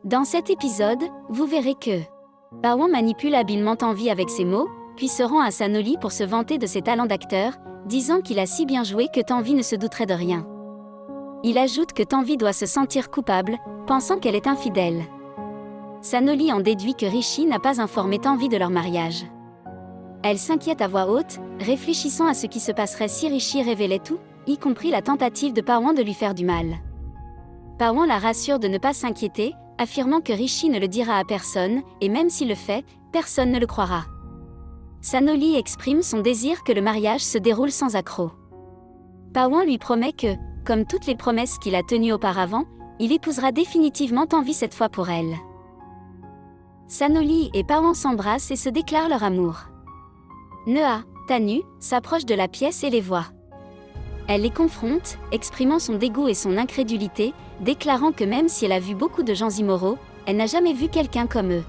Dans cet épisode, vous verrez que Pawan manipule habilement Tanvi avec ses mots, puis se rend à Sanoli pour se vanter de ses talents d'acteur, disant qu'il a si bien joué que Tanvi ne se douterait de rien. Il ajoute que Tanvi doit se sentir coupable, pensant qu'elle est infidèle. Sanoli en déduit que Rishi n'a pas informé Tanvi de leur mariage. Elle s'inquiète à voix haute, réfléchissant à ce qui se passerait si Rishi révélait tout, y compris la tentative de Pawan de lui faire du mal. Pawan la rassure de ne pas s'inquiéter, affirmant que Rishi ne le dira à personne, et même s'il le fait, personne ne le croira. Sanoli exprime son désir que le mariage se déroule sans accroc. Pawan lui promet que, comme toutes les promesses qu'il a tenues auparavant, il épousera définitivement Tanvi cette fois pour elle. Sanoli et Pawan s'embrassent et se déclarent leur amour. Neha, Tanu, s'approche de la pièce et les voit. Elle les confronte, exprimant son dégoût et son incrédulité, déclarant que même si elle a vu beaucoup de gens immoraux, elle n'a jamais vu quelqu'un comme eux.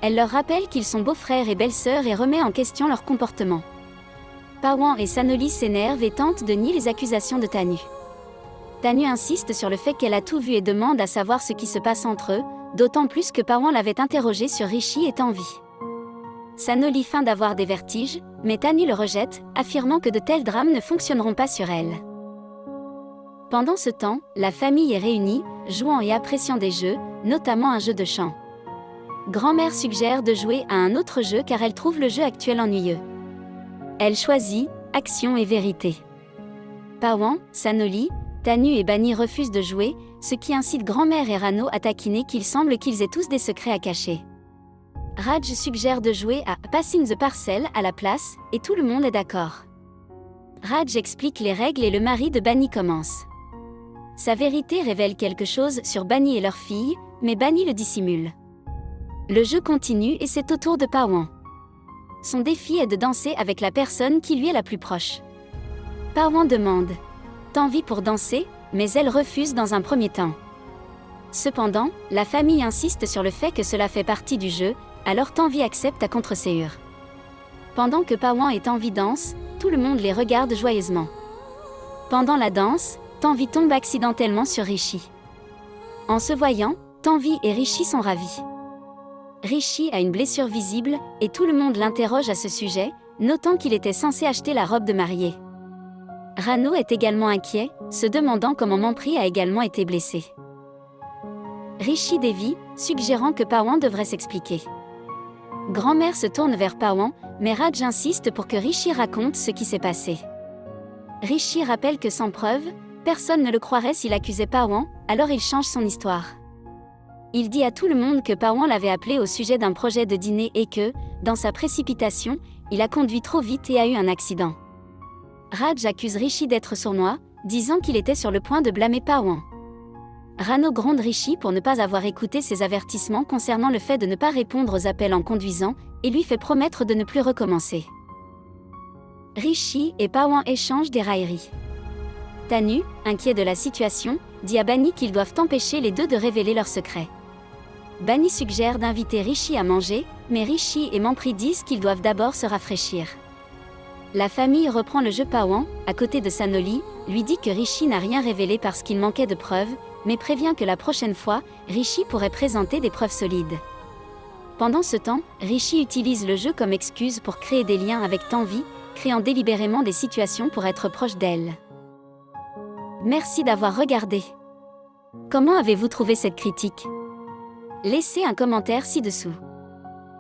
Elle leur rappelle qu'ils sont beaux-frères et belles-sœurs et remet en question leur comportement. Pawan et Sanoli s'énervent et tentent de nier les accusations de Tanu. Tanu insiste sur le fait qu'elle a tout vu et demande à savoir ce qui se passe entre eux, d'autant plus que Pawan l'avait interrogé sur Rishi et Tanvi. Sanoli feint d'avoir des vertiges, mais Tanu le rejette, affirmant que de tels drames ne fonctionneront pas sur elle. Pendant ce temps, la famille est réunie, jouant et appréciant des jeux, notamment un jeu de chant. Grand-mère suggère de jouer à un autre jeu car elle trouve le jeu actuel ennuyeux. Elle choisit Action et Vérité. Pawan, Sanoli, Tanu et Bani refusent de jouer, ce qui incite grand-mère et Rano à taquiner qu'il semble qu'ils aient tous des secrets à cacher. Raj suggère de jouer à Passing the Parcel à la place, et tout le monde est d'accord. Raj explique les règles et le mari de Bani commence. Sa vérité révèle quelque chose sur Bani et leur fille, mais Bani le dissimule. Le jeu continue et c'est au tour de Pawan. Son défi est de danser avec la personne qui lui est la plus proche. Pawan demande Tanvi pour danser, mais elle refuse dans un premier temps. Cependant, la famille insiste sur le fait que cela fait partie du jeu, alors Tanvi accepte à contre-séure. Pendant que Pawan et Tanvi dansent, tout le monde les regarde joyeusement. Pendant la danse, Tanvi tombe accidentellement sur Rishi. En se voyant, Tanvi et Rishi sont ravis. Rishi a une blessure visible, et tout le monde l'interroge à ce sujet, notant qu'il était censé acheter la robe de mariée. Rano est également inquiet, se demandant comment Mampri a également été blessé. Rishi dévie, suggérant que Pawan devrait s'expliquer. Grand-mère se tourne vers Pawan, mais Raj insiste pour que Rishi raconte ce qui s'est passé. Rishi rappelle que sans preuve, personne ne le croirait s'il accusait Pawan, alors il change son histoire. Il dit à tout le monde que Pawan l'avait appelé au sujet d'un projet de dîner et que, dans sa précipitation, il a conduit trop vite et a eu un accident. Raj accuse Rishi d'être sournois, disant qu'il était sur le point de blâmer Pawan. Rano gronde Rishi pour ne pas avoir écouté ses avertissements concernant le fait de ne pas répondre aux appels en conduisant, et lui fait promettre de ne plus recommencer. Rishi et Pawan échangent des railleries. Tanu, inquiet de la situation, dit à Bani qu'ils doivent empêcher les deux de révéler leurs secrets. Bani suggère d'inviter Rishi à manger, mais Rishi et Mampri disent qu'ils doivent d'abord se rafraîchir. La famille reprend le jeu. Pawan, à côté de Sanoli, lui dit que Rishi n'a rien révélé parce qu'il manquait de preuves, mais prévient que la prochaine fois, Rishi pourrait présenter des preuves solides. Pendant ce temps, Rishi utilise le jeu comme excuse pour créer des liens avec Tanvi, créant délibérément des situations pour être proche d'elle. Merci d'avoir regardé. Comment avez-vous trouvé cette critique ? Laissez un commentaire ci-dessous.